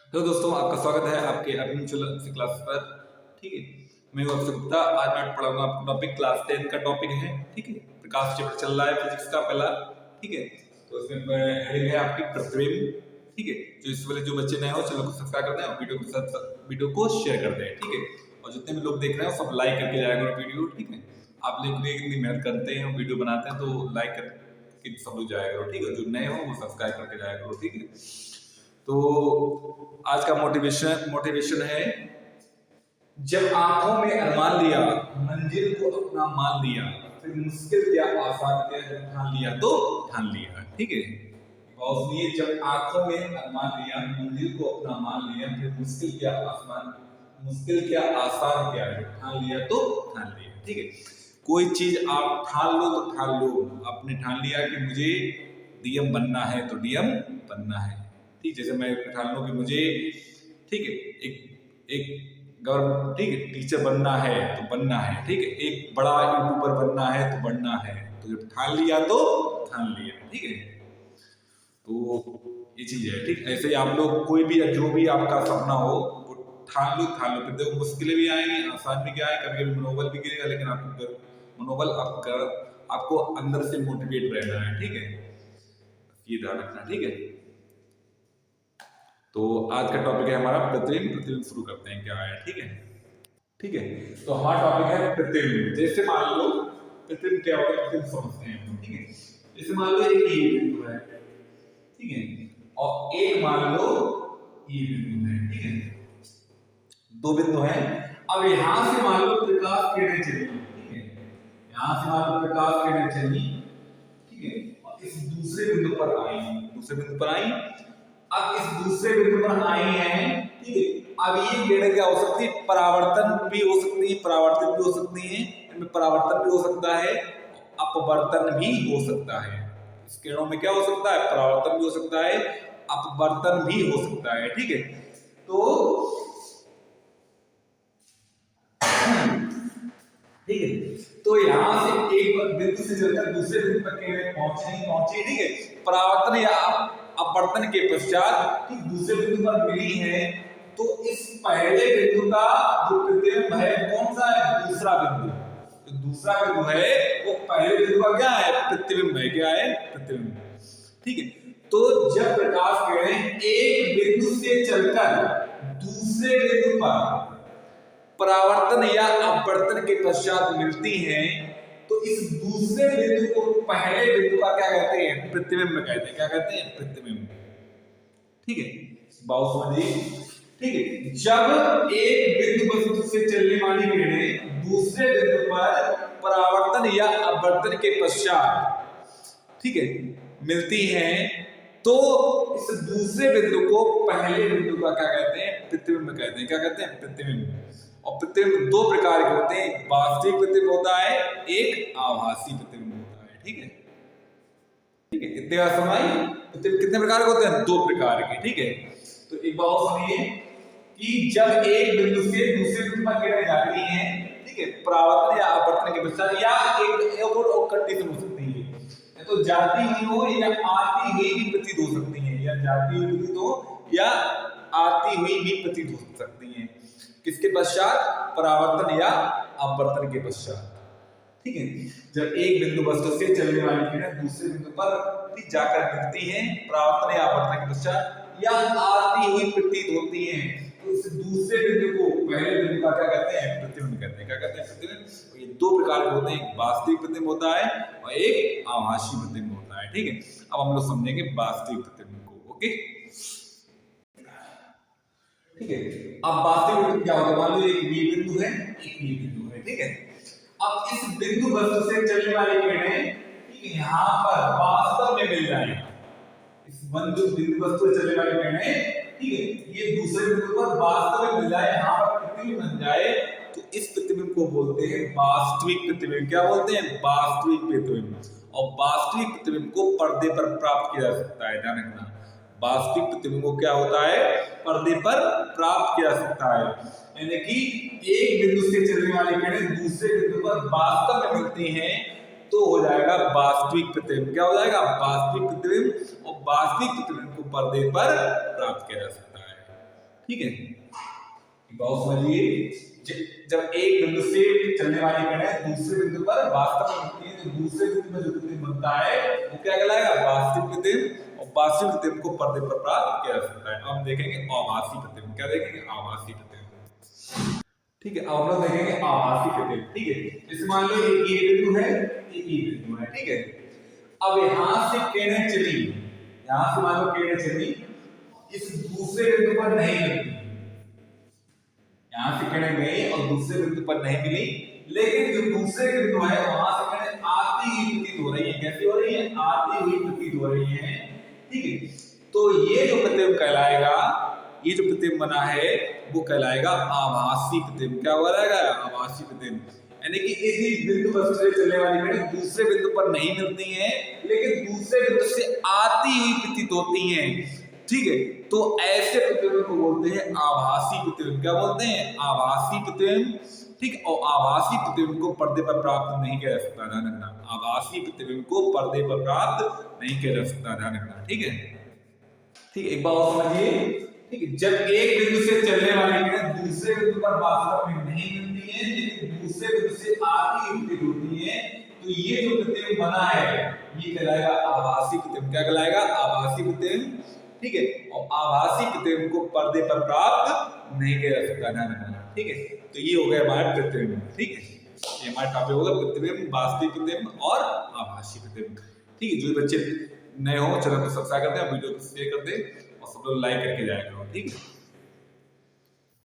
Hello दोस्तों, आपका स्वागत है आपके अग्निशुल्क क्लास पर। ठीक है, मैं हूं अक्षय गुप्ता। आज मैं पढ़ाऊंगा आपको टॉपिक क्लास 10 का टॉपिक है। ठीक है, प्रकाश चैप्टर चल रहा है फिजिक्स का पहला। ठीक है, तो इसमें हेडिंग है आपकी प्रतिबिंब। ठीक है, जो इस वाले जो बच्चे नए हो चैनल को सब्सक्राइब कर दें और वीडियो को शेयर कर दें। ठीक है, और जितने भी लोग देख रहे हैं सब लाइक करके जाया करो वीडियो। ठीक है, आप लोग इतनी मेहनत करते हैं वीडियो बनाते हैं तो लाइक करके सब लोग जाया करो। ठीक है, जो नए हो वो सब्सक्राइब करके जाया करो। ठीक है, तो आज का मोटिवेशन है, जब आंखों में अरमान लिया, मंजिल को अपना मान लिया, फिर मुश्किल क्या आसान क्या, जब ठान लिया तो ठान लिया। ठीक है, बहुत सुनिए, जब आंखों में अरमान लिया, मंजिल को अपना मान लिया, फिर मुश्किल क्या आसान क्या, जब ठान लिया तो ठान लिया। ठीक है, कोई चीज आप ठान लो तो ठान लो। आपने ठान लिया कि मुझे डीएम बनना है तो डीएम बनना है। ठीक, जैसे मैं ठान लूं कि मुझे, ठीक है, एक एक गवर्नमेंट, ठीक है, टीचर बनना है तो बनना है। ठीक है, एक बड़ा यूट्यूबर बनना है तो बनना है। तो जब ठान लिया तो ठान लिया। ठीक है, तो ये चीज है। ठीक, ऐसे ही आप लोग कोई भी जो भी आपका सपना हो वो ठान लो। फिर देखो मुश्किलें भी आएंगी, आसान भी क्या है, कभी कभी मनोबल भी गिरेगा, लेकिन आपको मनोबल आपको अंदर से मोटिवेट रहना है। ठीक है, ये ध्यान रखना। ठीक है, तो आज का टॉपिक है हमारा प्रतिबिंब शुरू करते हैं क्या है। ठीक है, ठीक है, तो हमारा टॉपिक है प्रतिबिंब। जैसे मान लो प्रतिबिंब क्या होगा, प्रतिबिंब समझते हैं। ठीक है, जैसे मान लो एक ये बिंदु है, ठीक है, और एक मान लो ये बिंदु है। ठीक है, दो बिंदु हैं। अब यहां से मान लो प्रकाश किरणें चली। ठीक है, यहां से मान लो प्रकाश किरणें चली। ठीक है, और इस दूसरे बिंदु पर आई। अब इस दूसरे बिंदु पर आई हैं। ठीक है, अब ये किरणें क्या हो सकती है, परावर्तन भी हो सकती है, परावर्तित भी हो सकती है, इनमें परावर्तन भी हो सकता है, अपवर्तन भी हो सकता है। इस किरणों में क्या हो सकता है, परावर्तन भी हो सकता है, अपवर्तन भी हो सकता है। ठीक है, तो ठीक है, तो यहां से एक बिंदु से चलकर दूसरे बिंदु तक किरणें पहुंची। ठीक है, परावर्तन या अपवर्तन के पश्चात ठीक दूसरे बिंदु पर मिली है, तो इस पहले बिंदु का जो प्रतिबिंब है कौन सा है, दूसरा बिंदु। तो दूसरा बिंदु है वो पहले बिंदु का क्या है, प्रतिबिंब है। क्या है, प्रतिबिंब। ठीक है, तो जब प्रकाश किरणें एक बिंदु से चलकर दूसरे बिंदु पर परावर्तन या अपवर्तन के पश्चात मिलती हैं, तो इस दूसरे बिंदु को पहले बिंदु का क्या कहते हैं, प्रतिबिंब कहते हैं। क्या कहते हैं, प्रतिबिंब। ठीक है, बात समझिए। ठीक है, जब एक बिंदु वस्तु से चलने वाली किरणें दूसरे बिंदु पर परावर्तन या अपवर्तन के पश्चात, ठीक है, मिलती हैं, तो इस दूसरे बिंदु को पहले बिंदु का क्या कहते हैं, प्रतिबिंब कहते हैं। क्या कहते हैं, प्रतिबिंब। और प्रतिबिंब दो प्रकार के होते हैं, एक वास्तविक प्रतिबिंब होता है, एक आभासी प्रतिबिंब होता है। ठीक है, ठीक है, कितने बार समझ आई, प्रतिबिंब कितने प्रकार के होते हैं, दो प्रकार के। ठीक है, तो एक बात सुनिए कि जब एक बिंदु से दूसरे बिंदु पर किरणें जाती हैं, ठीक है, परावर्तन या अपवर्तन के पश्चात, या एक और कंडीशन हो सकती है, तो जाती हुई हो या आती हुई भी प्रतीत हो सकती है, या जाती हुई प्रतीत हो या आती हुई भी प्रतीत हो सकती है। किसके पश्चात, परावर्तन या अपवर्तन के पश्चात। ठीक है, जब एक बिंदु वस्तु से चलने वाली किरण दूसरे बिंदु पर जाकर मिलती है, परावर्तन या अपवर्तन के पश्चात, या आती हुई प्रतीत होती है, तो इस दूसरे बिंदु को पहले बिंदु का क्या कहते हैं, प्रतिबिंब कहते हैं। क्या कहते हैं, प्रतिबिंब। ये दो प्रकार के होते हैं, एक वास्तविक प्रतिबिंब होता है और एक आभासी प्रतिबिंब होता है। ठीक है, अब हम लोग समझेंगे वास्तविक प्रतिबिंब को। ओके, ठीक है, अब वास्तविक प्रतिबिंब क्या होता है, मान लो एक ये बिंदु है, एक ये बिंदु है। ठीक है, अब इस बिंदु वस्तु से चलने वाली किरणें, ठीक है, यहां पर वास्तव में मिल जाएंगी। इस बिंदु वस्तु से चलने वाली किरणें, ठीक है, ये दूसरे बिंदु पर वास्तव में मिल जाए, यहां पर प्रतिबिंब बन जाए, तो इस प्रतिबिंब को बोलते हैं वास्तविक प्रतिबिंब। क्या बोलते हैं, वास्तविक प्रतिबिंब। और वास्तविक प्रतिबिंब को पर्दे पर प्राप्त किया जा सकता है, ध्यान रखना। वास्तविक प्रतिबिंब को क्या होता है, पर्दे पर प्राप्त किया जा सकता है, यानी कि एक बिंदु से चलने वाली किरणें दूसरे बिंदु पर वास्तव में मिलती हैं, तो हो जाएगा वास्तविक प्रतिबिंब। क्या हो जाएगा, वास्तविक प्रतिबिंब। और वास्तविक प्रतिबिंब को पर्दे पर प्राप्त किया जा सकता है। ठीक है, बहुत समझिए, जब एक बिंदु से चलने वाली किरणें दूसरे बिंदु पर वास्तव में बनती है तो दूसरे बिंदु में जो प्रतिबिंब बनता है वो क्या कहलाएगा, वास्तविक प्रतिबिंब। और वास्तविक प्रतिबिंब को पर्दे पर प्राप्त किया जा सकता है। हम देखेंगे आभासी प्रतिबिंब, क्या देखेंगे, आभासी प्रतिबिंब। ठीक है, अब हम लोग देखेंगे आभासी प्रतिबिंब। ठीक है, इस मान लो एक ये बिंदु है, एक ये बिंदु है। ठीक है, अब यहां से किरणें चली, यहां से मान लो किरणें चली, इस दूसरे बिंदु पर नहीं मिलती, यहां से किरणें गई और दूसरे बिंदु पर नहीं मिली, लेकिन जो दूसरे बिंदु है वहां से किरणें आती हुई प्रतीत हो रही है। कैसी हो रही है, आती हुई प्रतीत हो रही है। ठीक है, तो ये जो प्रतिबिंब कहलाएगा, ये जो प्रतिबिंब बना है वो कहलाएगा आभासी प्रतिबिंब। क्या कहलाएगा, आभासी प्रतिबिंब। यानी कि एक बिंदु पर से चलने वाली किरणें दूसरे बिंदु पर नहीं मिलती हैं, लेकिन दूसरे बिंदु से आती हुई प्रतीत होती हैं। ठीक है, तो ऐसे प्रतिबिंब को बोलते हैं आभासी प्रतिबिंब। क्या बोलते हैं, आभासी प्रतिबिंब। ठीक है, और आभासी प्रतिबिंब को पर्दे पर प्राप्त नहीं किया जा सकता, ध्यान रखना। आभासी प्रतिबिंब को पर्दे पर प्राप्त नहीं किया जा सकता, ध्यान रखना। ठीक है, ठीक है, एक बात और समझिए। ठीक है, जब एक बिंदु से चलने वाली किरण दूसरे बिंदु पर वास्तव में नहीं मिलती है, लेकिन दूसरे बिंदु से आती हुई प्रतीत होती है, तो ये जो प्रतिबिंब बना है ये कहलाएगा आभासी प्रतिबिंब। क्या कहलाएगा, आभासी प्रतिबिंब। ठीक है, और आभासी प्रतिबिंब को पर्दे पर प्राप्त नहीं किया जा सकता, ध्यान रखना। ठीक है, तो ये हो गया हमारा प्रतिबिंब। ठीक है, ये हमारा टॉपिक होगा प्रतिबिंब, वास्तविक प्रतिबिंब और आभासी प्रतिबिंब। ठीक है, जो बच्चे नए हो चैनल को सब्सक्राइब कर दें, वीडियो को शेयर कर दें और सब लोग लाइक करके जाया करो। ठीक है।